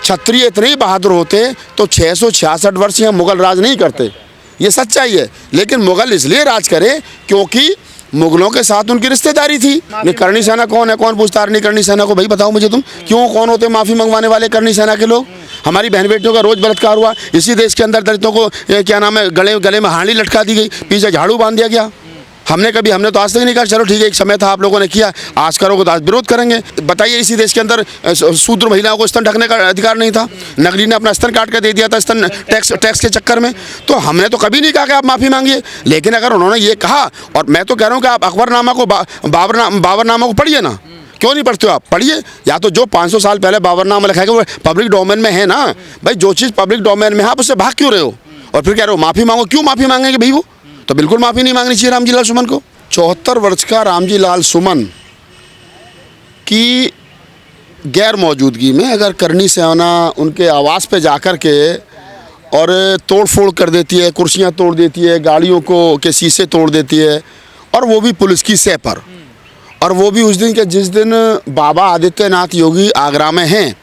क्षत्रिय इतने ही बहादुर होते तो 666 वर्ष यहाँ मुगल राज नहीं करते। ये सच्चाई है। लेकिन मुगल इसलिए राज करे क्योंकि मुगलों के साथ उनकी रिश्तेदारी थी। ये करनी सेना कौन है? कौन पूछता है करनी सेना को? भाई बताओ मुझे तुम, क्यों कौन होते माफ़ी मंगवाने वाले करनी सेना के लोग? हमारी बहन बेटियों का रोज बलात्कार हुआ, इसी देश के अंदर दलितों को क्या नाम है गले में हांडी लटका दी गई, पीछे झाड़ू बांध दिया गया। हमने तो आज तक नहीं कहा चलो ठीक है एक समय था आप लोगों ने किया, आज करोगे तो आज विरोध करेंगे। बताइए इसी देश के अंदर शूद्र महिलाओं को स्तन ढकने का अधिकार नहीं था, नकली ने अपना स्तन काट कर दे दिया था स्तन टैक्स के चक्कर में। तो हमने तो कभी नहीं कहा कि आप माफ़ी मांगिए, लेकिन अगर उन्होंने ये कहा, और मैं तो कह रहा हूँ कि आप अकबरनामा को बाबरनामा को पढ़िए ना, क्यों नहीं पढ़ते हो आप? पढ़िए। या तो जो 500 साल पहले बाबरनामा लिखा है वो पब्लिक डोमेन में है ना भाई, जो चीज़ पब्लिक डोमेन में है आप उससे भाग क्यों रहे हो? और फिर कह रहे हो माफ़ी मांगो, क्यों माफ़ी मांगेंगे भाई? वो तो बिल्कुल माफ़ी नहीं मांगनी चाहिए रामजी लाल सुमन को। 74 वर्ष का रामजी लाल सुमन की गैर मौजूदगी में अगर करनी सेना उनके आवास पे जाकर के और तोड़ फोड़ कर देती है, कुर्सियां तोड़ देती है, गाड़ियों के शीशे तोड़ देती है, और वो भी पुलिस की सह पर, और वो भी उस दिन के जिस दिन बाबा आदित्यनाथ योगी आगरा में हैं,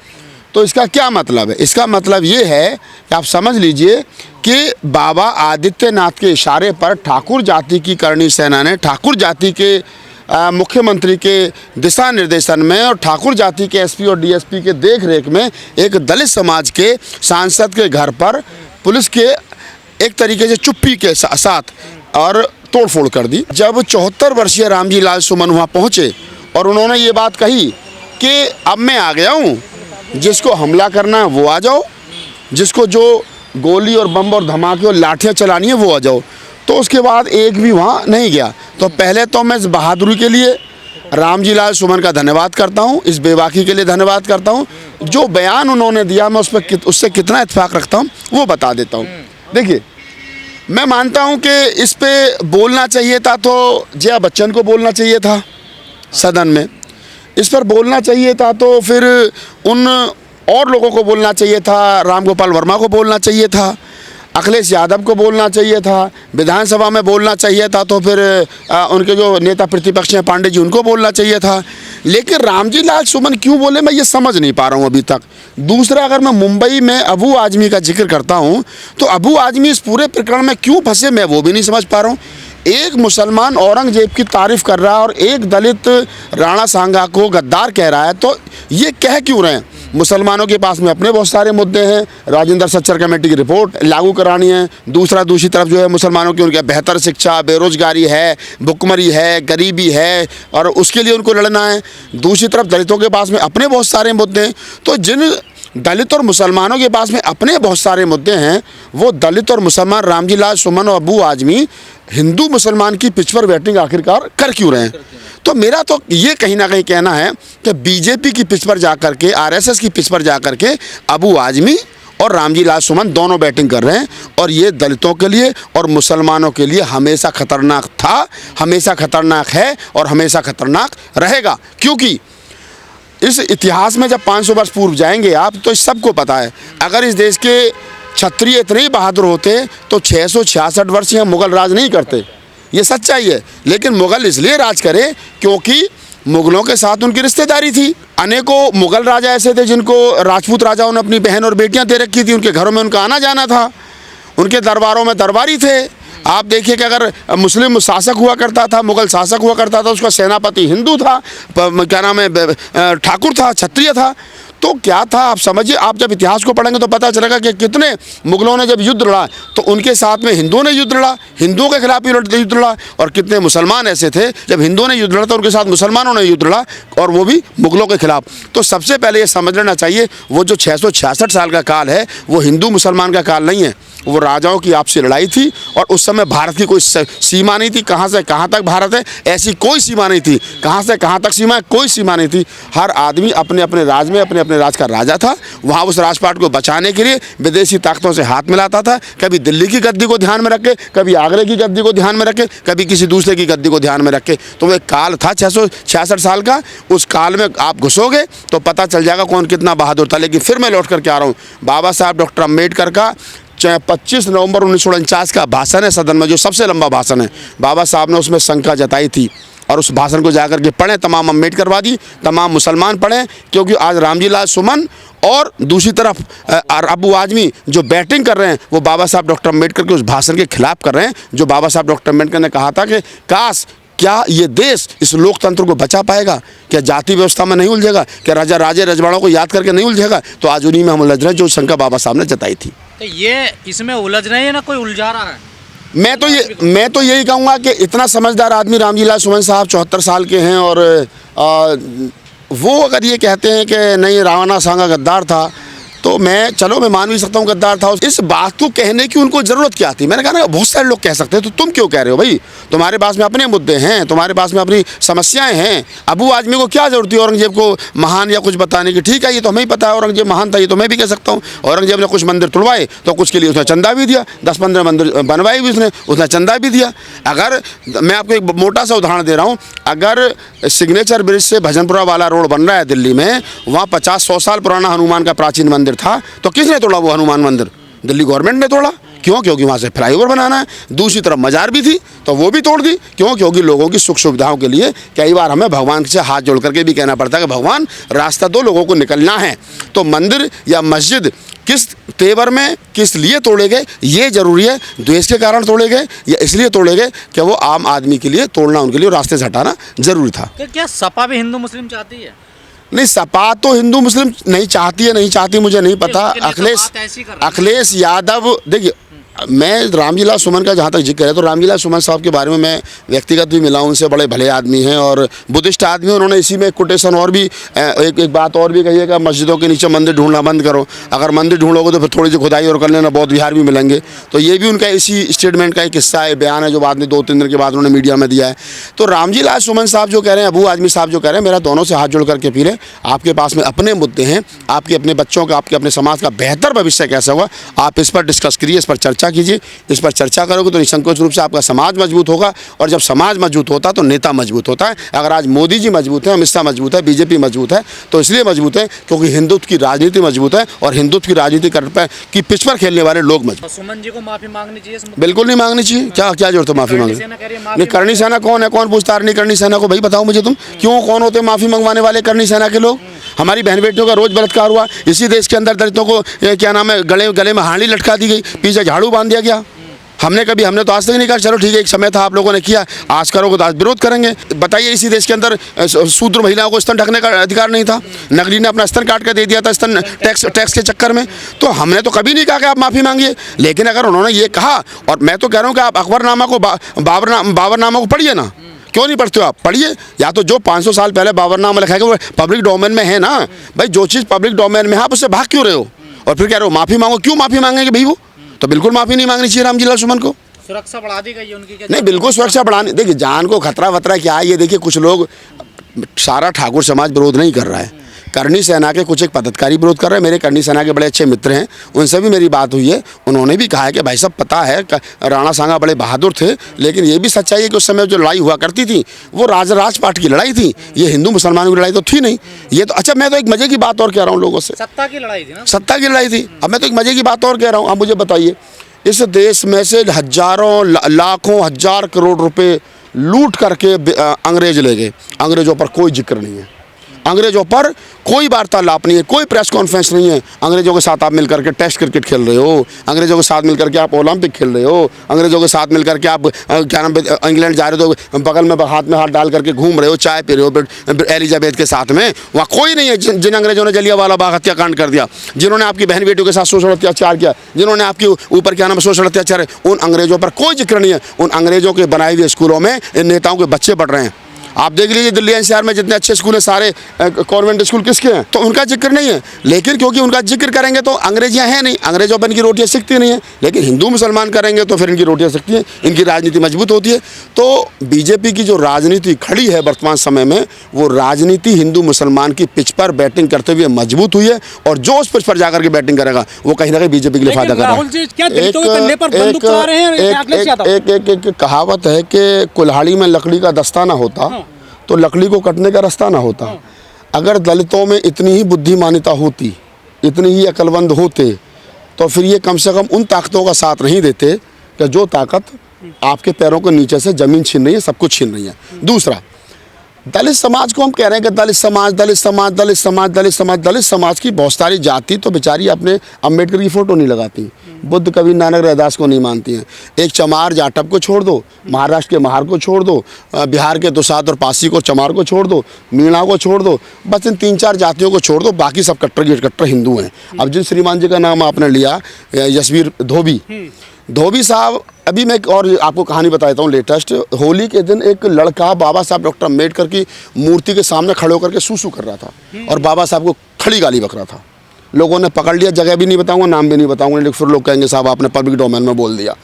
तो इसका क्या मतलब है? इसका मतलब ये है कि आप समझ लीजिए कि बाबा आदित्यनाथ के इशारे पर ठाकुर जाति की करनी सेना ने ठाकुर जाति के मुख्यमंत्री के दिशा निर्देशन में और ठाकुर जाति के एसपी और डीएसपी के देख रेख में एक दलित समाज के सांसद के घर पर पुलिस के एक तरीके से चुप्पी के साथ और तोड़फोड़ कर दी। जब 74 वर्षीय रामजी लाल सुमन वहाँ पहुँचे और उन्होंने ये बात कही कि अब मैं आ गया हूँ, जिसको हमला करना है वो आ जाओ, जिसको जो गोली और बम और धमाके और लाठियाँ चलानी है वो आ जाओ, तो उसके बाद एक भी वहाँ नहीं गया। तो पहले तो मैं इस बहादुरी के लिए रामजी लाल सुमन का धन्यवाद करता हूँ, इस बेबाकी के लिए धन्यवाद करता हूँ। जो बयान उन्होंने दिया मैं उससे कितना इत्तेफाक रखता हूँ वो बता देता हूँ। देखिए, मैं मानता हूँ कि इस पे बोलना चाहिए था तो जया बच्चन को बोलना चाहिए था सदन में, इस पर बोलना चाहिए था तो फिर उन और लोगों को बोलना चाहिए था, राम गोपाल वर्मा को बोलना चाहिए था, अखिलेश यादव को बोलना चाहिए था, विधानसभा में बोलना चाहिए था तो फिर उनके जो नेता प्रतिपक्ष हैं पांडे जी उनको बोलना चाहिए था। लेकिन रामजी लाल सुमन क्यों बोले मैं ये समझ नहीं पा रहा हूँ अभी तक। दूसरा, अगर मैं मुंबई में अबू आजमी का जिक्र करता हूँ तो अबू आजमी इस पूरे प्रकरण में क्यों फंसे मैं वो भी नहीं समझ पा रहा हूँ। एक मुसलमान औरंगजेब की तारीफ़ कर रहा है और एक दलित राणा सांगा को गद्दार कह रहा है, तो ये कह क्यों रहे हैं? मुसलमानों के पास में अपने बहुत सारे मुद्दे हैं, राजेंद्र सच्चर कमेटी की रिपोर्ट लागू करानी है। दूसरी तरफ जो है मुसलमानों की उनके बेहतर शिक्षा, बेरोजगारी है, भुखमरी है, गरीबी है और उसके लिए उनको लड़ना है। दूसरी तरफ दलितों के पास में अपने बहुत सारे मुद्दे हैं। तो जिन दलित और मुसलमानों के पास में अपने बहुत सारे मुद्दे हैं, वो दलित और मुसलमान रामजी लाल सुमन और अबू आजमी हिंदू मुसलमान की पिच पर बैटिंग आखिरकार कर क्यों रहे हैं? तो मेरा तो ये कहीं ना कहीं कहना है कि बीजेपी की पिच पर जाकर के, आरएसएस की पिच पर जाकर के अबू आजमी और रामजी लाल सुमन दोनों बैटिंग कर रहे हैं, और ये दलितों के लिए और मुसलमानों के लिए हमेशा खतरनाक था, हमेशा खतरनाक है और हमेशा खतरनाक रहेगा। क्योंकि इस इतिहास में जब 500 वर्ष पूर्व जाएंगे आप तो सबको पता है, अगर इस देश के क्षत्रिय इतने ही बहादुर होते तो 666 वर्ष यहाँ मुगल राज नहीं करते। ये सच्चाई है। लेकिन मुगल इसलिए राज करे क्योंकि मुगलों के साथ उनकी रिश्तेदारी थी। अनेकों मुगल राजा ऐसे थे जिनको राजपूत राजाओं ने अपनी बहन और बेटियां दे रखी थी, उनके घरों में उनका आना जाना था, उनके दरबारों में दरबारी थे। आप देखिए कि अगर मुस्लिम शासक हुआ करता था, मुगल शासक हुआ करता था, उसका सेनापति हिंदू था, क्या नाम है ठाकुर था, क्षत्रिय था। तो क्या था आप समझिए, आप जब इतिहास को पढ़ेंगे तो पता चलेगा कि कितने मुगलों ने जब युद्ध लड़ा तो उनके साथ में हिंदुओं ने युद्ध लड़ा, हिंदुओं के खिलाफ युद्ध लड़ा, और कितने मुसलमान ऐसे थे जब हिंदुओं ने युद्ध लड़ा तो उनके साथ मुसलमानों ने युद्ध लड़ा, और वो भी मुगलों के खिलाफ। तो सबसे पहले ये समझ लेना चाहिए वो जो 666 साल का काल है वो हिंदू मुसलमान का काल नहीं है, वो राजाओं की आपसी लड़ाई थी। और उस समय भारत की कोई सीमा नहीं थी, कहाँ से कहाँ तक भारत है ऐसी कोई सीमा नहीं थी, कहाँ से कहाँ तक सीमा है कोई सीमा नहीं थी। हर आदमी अपने अपने राज में अपने अपने राज का राजा था। वहाँ उस राजपाट को बचाने के लिए विदेशी ताकतों से हाथ मिलाता था, कभी दिल्ली की गद्दी को ध्यान में रखे, कभी आगरे की गद्दी को ध्यान में रखे, कभी किसी दूसरे की गद्दी को ध्यान में रखे। तो वो एक काल था 666 साल का। उस काल में आप घुसोगे तो पता चल जाएगा कौन कितना बहादुर था। लेकिन फिर मैं लौट कर के आ रहा हूँ, बाबा साहब डॉक्टर अम्बेडकर का 25 नवंबर 1949 का भाषण है सदन में, जो सबसे लंबा भाषण है। बाबा साहब ने उसमें शंका जताई थी और उस भाषण को जाकर के पढ़ें, तमाम अम्बेडकरवादी, तमाम मुसलमान पढ़ें, क्योंकि आज रामजी लाल सुमन और दूसरी तरफ अबू आजमी जो बैटिंग कर रहे हैं वो बाबा साहब डॉक्टर अम्बेडकर के उस भाषण के खिलाफ कर रहे हैं, जो बाबा साहब डॉक्टर अम्बेडकर ने कहा था कि काश क्या ये देश इस लोकतंत्र को बचा पाएगा, क्या जाति व्यवस्था में नहीं उलझेगा, क्या राजा राजे रजवाड़ों को याद करके नहीं उलझेगा। तो आज उन्हीं में हम उलझ रहे हैं जो शंका बाबा साहब ने जताई थी। तो ये इसमें उलझ रहे हैं ना कोई उलझा रहा है? मैं तो यही कहूँगा कि इतना समझदार आदमी रामजी लाल सुमन साहब 74 साल के हैं, और वो अगर ये कहते हैं कि नहीं रावणा सांगा गद्दार था, तो मैं मान भी सकता हूँ गद्दार था। इस बात को कहने की उनको ज़रूरत क्या थी? मैंने कहा ना, बहुत सारे लोग कह सकते हैं, तो तुम क्यों कह रहे हो भाई? तुम्हारे पास में अपने मुद्दे हैं, तुम्हारे पास में अपनी समस्याएं हैं। अबू आजमी को क्या ज़रूरत है औरंगजेब को महान या कुछ बताने की? ठीक है, ये तो हमें ही पता है औरंगजेब महान था, ये तो मैं भी कह सकता हूँ। औरंगजेब ने कुछ मंदिर तुड़वाए तो कुछ के लिए उसने चंदा भी दिया, 10-15 मंदिर बनवाए भी उसने चंदा भी दिया। अगर मैं आपको एक मोटा सा उदाहरण दे रहा हूँ, अगर सिग्नेचर ब्रिज से भजनपुरा वाला रोड बन रहा है दिल्ली में, वहाँ 50-100 साल पुराना हनुमान का प्राचीन मंदिर था, तो किसने तोड़ा वो हनुमान मंदिर? दिल्ली गवर्नमेंट ने तोड़ा। क्यों? क्योंकि वहाँ से फ्लाईओवर बनाना है। दूसरी तरफ मजार भी थी तो वो भी तोड़ दी। क्यों? क्योंकि लोगों की सुख सुविधाओं के लिए कई बार हमें भगवान से हाथ जोड़ करके भी कहना पड़ता है कि भगवान रास्ता दो, लोगों को निकलना है। तो मंदिर या मस्जिद किस तेवर में किस लिए तोड़े गए ये ज़रूरी है। द्वेष के कारण तोड़े गए या इसलिए तोड़े गए कि वो आम आदमी के लिए तोड़ना, उनके लिए रास्ते से हटाना ज़रूरी था। क्या सपा भी हिंदू मुस्लिम चाहती है? नहीं, सपा तो हिंदू मुस्लिम नहीं चाहती है, नहीं चाहती मुझे नहीं पता। अखिलेश यादव, देखिए मैं रामजी लाल सुमन का जहाँ तक जिक्र है तो रामजी लाल सुमन साहब के बारे में मैं व्यक्तिगत भी मिला, उनसे बड़े भले आदमी हैं और बुद्धिस्ट आदमी हैं। उन्होंने इसी में एक कोटेशन और भी एक बात और भी कही है कि मस्जिदों के नीचे मंदिर ढूंढना बंद करो। अगर मंदिर ढूंढोगे तो फिर थोड़ी सी खुदाई और कर लेना, बौद्ध विहार भी मिलेंगे। तो ये भी उनका इसी स्टेटमेंट का एक हिस्सा है, बयान है जो बाद में 2-3 दिन के बाद उन्होंने मीडिया में दिया है। तो रामजी लाल सुमन साहब जो कह रहे हैं, अबू आजमी साहब जो कह रहे हैं, मेरा दोनों से हाथ जोड़ करके अपील है, आपके पास में अपने मुद्दे हैं, आपके अपने बच्चों का, आपके अपने समाज का बेहतर भविष्य कैसे होगा, आप इस पर डिस्कस करिए, इस पर चर्चा कीजिए। इस पर चर्चा करोगे तो निसंकोच रूप से आपका समाज मजबूत होगा, और जब समाज मजबूत होता है तो नेता मजबूत होता है। अगर आज मोदी जी मजबूत है, अमित शाह मजबूत है, बीजेपी मजबूत है, तो इसलिए मजबूत है क्योंकि हिंदुत्व की राजनीति मजबूत है, और हिंदुत्व की राजनीति की पिच पर खेलने वाले लोग मजबूत। सुमन जी को माफी मांगनी चाहिए? बिल्कुल नहीं मांगनी चाहिए। क्या जरूरत है माफी मांगने? नहीं, करनी सेना कौन है? कौन पूछता नहीं करनी सेना को? भाई बताओ मुझे तुम, क्यों कौन होते माफी मंगवाने वाले करनी सेना के लोग? हमारी बहन बेटियों का रोज बलात्कार हुआ इसी देश के अंदर, दलितों को क्या नाम है गले में हांडी लटका दी गई, पीछे झाड़ू बांध दिया गया। हमने तो आज तक नहीं कहा चलो ठीक है एक समय था आप लोगों ने किया, आज करोगे तो आज विरोध करेंगे। बताइए, इसी देश के अंदर शूद्र महिलाओं को स्तन ढकने का अधिकार नहीं था, नगरी ने अपना स्तन काट कर दे दिया था स्तन टैक्स के चक्कर में। तो हमने तो कभी नहीं कहा कि आप माफ़ी मांगिए, लेकिन अगर उन्होंने ये कहा, और मैं तो कह रहा हूँ कि आप अकबरनामा को बाबरनामा को पढ़िए ना। क्यों नहीं पढ़ते हो आप? पढ़िए। या तो जो 500 साल पहले बाबरनामा लिखा है वो पब्लिक डोमेन में है ना भाई, जो चीज़ पब्लिक डोमेन में है आप उससे भाग क्यों रहे हो? और फिर कह रहे हो माफ़ी मांगो। क्यों माफ़ी मांगेंगे भाई? वो तो बिल्कुल माफ़ी नहीं मांगनी चाहिए रामजी लाल सुमन को। सुरक्षा बढ़ा दी गई है उनकी? नहीं, बिल्कुल सुरक्षा बढ़ाने, देखिए जान को खतरा वतरा क्या है ये देखिए। कुछ लोग, सारा ठाकुर समाज विरोध नहीं कर रहा है, करनी सेना के कुछ एक पदाधिकारी विरोध कर रहे हैं। मेरे करनी सेना के बड़े अच्छे मित्र हैं, उनसे भी मेरी बात हुई है। उन्होंने भी कहा है कि भाई साहब पता है राणा सांगा बड़े बहादुर थे, लेकिन ये भी सच्चाई है कि उस समय जो लड़ाई हुआ करती थी वो राजपाट की लड़ाई थी, ये हिंदू मुसलमानों की लड़ाई तो थी नहीं। ये तो अच्छा, मैं तो एक मजे की बात और कह रहा हूँ लोगों से, सत्ता की लड़ाई थी ना, सत्ता की लड़ाई थी। अब मैं तो एक मजे की बात और कह रहा हूँ। अब मुझे बताइए, इस देश में से हजारों लाखों हजार करोड़ रुपए लूट करके अंग्रेज ले गए, अंग्रेजों पर कोई जिक्र नहीं है, अंग्रेजों पर कोई वार्तालाप नहीं है, कोई प्रेस कॉन्फ्रेंस नहीं है। अंग्रेजों के साथ आप मिलकर के टेस्ट क्रिकेट खेल रहे हो, अंग्रेजों के साथ मिलकर के आप ओलंपिक खेल रहे हो, अंग्रेजों के साथ मिलकर के आप क्या नाम इंग्लैंड जा रहे हो तो बगल में हाथ डाल करके घूम रहे हो, चाय पी रहे हो एलिजाबेथ के साथ में। वहाँ कोई नहीं है जिन अंग्रेजों ने जलियांवाला बाग हत्याकांड कर दिया, जिन्होंने आपकी बहन बेटियों के साथ शोषण अत्याचार किया, जिन्होंने आपके ऊपर क्या नाम शोषण अत्याचार, उन अंग्रेजों पर कोई जिक्र नहीं है। उन अंग्रेजों के बनाए हुए स्कूलों में इन नेताओं के बच्चे पढ़ रहे हैं। आप देख लीजिए दिल्ली एनसीआर में जितने अच्छे स्कूल हैं सारे कॉन्वेंट स्कूल किसके हैं? तो उनका जिक्र नहीं है। लेकिन क्योंकि उनका जिक्र करेंगे तो अंग्रेजियाँ हैं नहीं, अंग्रेजों पर इनकी रोटियाँ सिकती नहीं है। लेकिन हिंदू मुसलमान करेंगे तो फिर इनकी रोटियाँ सिकती हैं, इनकी राजनीति मजबूत होती है। तो बीजेपी की जो राजनीति खड़ी है वर्तमान समय में, वो राजनीति हिंदू मुसलमान की पिच पर बैटिंग करते हुए मजबूत हुई है, और जो उस पिच पर जाकर के बैटिंग करेगा वो कहीं ना कहीं बीजेपी के लिए फायदा कर रहा है। एक कहावत है कि कुल्हाड़ी में लकड़ी का दस्ता ना होता तो लकड़ी को कटने का रास्ता ना होता। अगर दलितों में इतनी ही बुद्धिमानिता होती, इतनी ही अक्लमंद होते, तो फिर ये कम से कम उन ताकतों का साथ नहीं देते कि जो ताकत आपके पैरों के नीचे से ज़मीन छीन रही है, सब कुछ छीन रही है। दूसरा, दलित समाज को हम कह रहे हैं कि दलित समाज दलित समाज दलित समाज दलित समाज दलित समाज की बहुत सारी जाति तो बेचारी अपने अम्बेडकर की फ़ोटो नहीं लगाती, बुद्ध कबीर नानक रैदास को नहीं मानती हैं। एक चमार जाटव को छोड़ दो, महाराष्ट्र के महार को छोड़ दो, बिहार के दुसाध और पासी को चमार को छोड़ दो, मीणा को छोड़ दो, बस इन 3-4 जातियों को छोड़ दो, बाकी सब कट्टर हिंदू हैं। अब जिन श्रीमान जी का नाम आपने लिया, यशवीर धोबी साहब, अभी मैं और आपको कहानी बताता हूँ लेटेस्ट। होली के दिन एक लड़का बाबा साहब डॉक्टर अम्बेडकर की मूर्ति के सामने खड़े होकर के सूसू कर रहा था और बाबा साहब को खड़ी गाली बक रहा था। लोगों ने पकड़ लिया, जगह भी नहीं बताऊंगा, नाम भी नहीं बताऊंगा, लेकिन फिर लोग कहेंगे साहब आपने पब्लिक डोमेन में बोल दिया।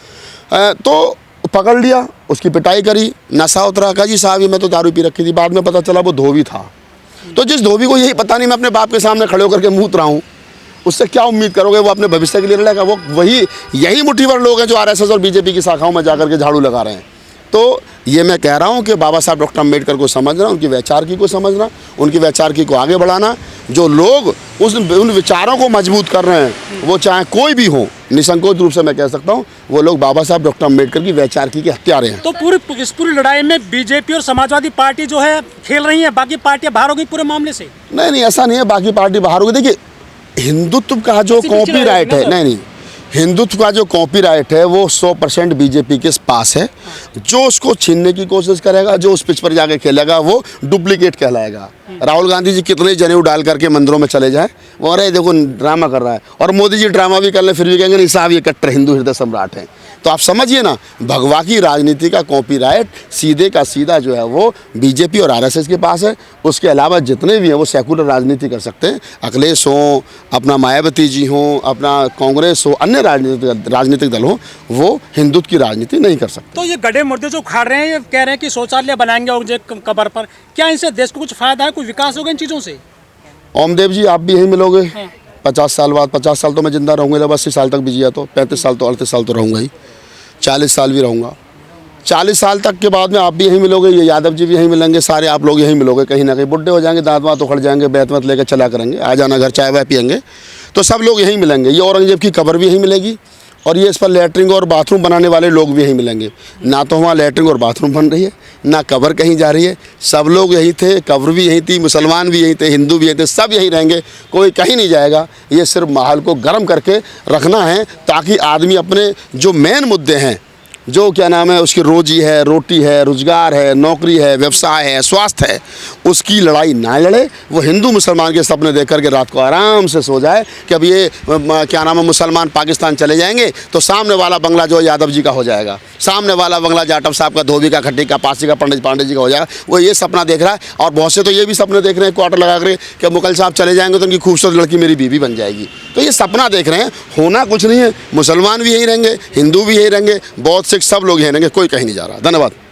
तो पकड़ लिया, उसकी पिटाई करी, नशा उतरा, कहा जी साहब ये मैं तो दारू पी रखी थी। बाद में पता चला वो धोबी था। तो जिस धोबी को यही पता नहीं मैं अपने बाप के सामने खड़े होकर के मूत रहा हूँ, उससे क्या उम्मीद करोगे वो अपने भविष्य के लिए लड़ेगा? वो यही मुट्ठीभर लोग हैं जो आरएसएस और बीजेपी की शाखाओं में जाकर के झाड़ू लगा रहे हैं। तो ये मैं कह रहा हूँ कि बाबा साहब डॉक्टर अम्बेडकर को समझना, उनकी वैचारिकी को समझना, उनकी वैचारिकी को आगे बढ़ाना। जो लोग उन विचारों को मजबूत कर रहे हैं, वो चाहे कोई भी हो, निसंकोच रूप से मैं कह सकता हूँ वो लोग बाबा साहब डॉक्टर अम्बेडकर की वैचारिकी के हत्यारे हैं। तो इस पूरी लड़ाई में बीजेपी और समाजवादी पार्टी जो है खेल रही है, बाकी पार्टियां बाहर हो गई पूरे मामले से? नहीं, ऐसा नहीं है बाकी पार्टी बाहर हो गई। देखिए, हिंदुत्व का जो कॉपीराइट है, नहीं, हिंदुत्व का जो कॉपीराइट है वो 100% बीजेपी के पास है। जो उसको छीनने की कोशिश करेगा, जो उस पिच पर जाके खेलेगा, वो डुप्लीकेट कहलाएगा। राहुल गांधी जी कितने जनेऊ डाल करके मंदिरों में चले जाएं, वो अरे देखो ड्रामा कर रहा है, और मोदी जी ड्रामा भी कर ले फिर भी कहेंगे नहीं साहब ये कट्टर हिंदू हृदय सम्राट हैं। तो आप समझिए ना, भगवा की राजनीति का कॉपीराइट सीधे का सीधा जो है वो बीजेपी और आरएसएस के पास है। उसके अलावा जितने भी हैं वो सेकुलर राजनीति कर सकते हैं। अखिलेश हो, अपना मायावती जी हो, अपना कांग्रेस हो, अन्य राजनीतिक दल हो, वो हिंदुत्व की राजनीति नहीं कर सकते। तो ये गड्ढे मुर्दे जो उखाड़ रहे हैं, ये कह रहे हैं कि शौचालय बनाएंगे और कब्र पर, क्या इनसे देश को कुछ फायदा है, कोई विकास होगा इन चीज़ों से? ओमदेव जी आप भी यहीं मिलोगे 50 साल बाद। 50 साल तो मैं जिंदा रहूँगा, जब 80 साल तक भी जिया तो 35 साल तो 38 साल तो रहूँगा ही, 40 साल भी रहूँगा। 40 साल तक के बाद में आप भी यहीं मिलोगे, ये यादव जी भी यहीं मिलेंगे, सारे आप लोग यहीं मिलोगे। कहीं ना कहीं बुढ़े हो जाएंगे, दांत वाँत उखड़ जाएंगे, बैत मत लेकर चला करेंगे, आ जाना घर चाय वाय पियेंगे, तो सब लोग यहीं मिलेंगे। ये औरंगजेब की कब्र भी यहीं मिलेगी, और ये इस पर लैट्रिन और बाथरूम बनाने वाले लोग भी यहीं मिलेंगे। ना तो वहाँ लैट्रिन और बाथरूम बन रही है, ना कब्र कहीं जा रही है, सब लोग यहीं थे, कब्र भी यहीं थी, मुसलमान भी यहीं थे, हिंदू भी यहीं थे, सब यहीं रहेंगे, कोई कहीं नहीं जाएगा। ये सिर्फ माहौल को गर्म करके रखना है ताकि आदमी अपने जो मेन मुद्दे हैं, जो क्या नाम है उसकी रोजी है, रोटी है, रोजगार है, नौकरी है, व्यवसाय है, स्वास्थ्य है, उसकी लड़ाई ना लड़े। वो हिंदू मुसलमान के सपने देख करके रात को आराम से सो जाए कि अब ये क्या नाम है मुसलमान पाकिस्तान चले जाएंगे तो सामने वाला बंगला जो यादव जी का हो जाएगा, सामने वाला बंगला जाटव साहब का, धोबी का, खट्टी का, पासी का, पंडित पांडे जी का हो जाएगा। वो ये सपना देख रहा है, और बहुत से तो ये भी सपने देख रहे हैं क्वार्टर लगा कर कि मुगल साहब चले जाएंगे तो उनकी खूबसूरत लड़की मेरी बीवी बन जाएगी। तो ये सपना देख रहे हैं, होना कुछ नहीं है। मुसलमान भी यहीं रहेंगे, हिंदू भी यहीं रहेंगे, बौद्ध सिख सब लोग यहीं रहेंगे, कोई कहीं नहीं जा रहा। धन्यवाद।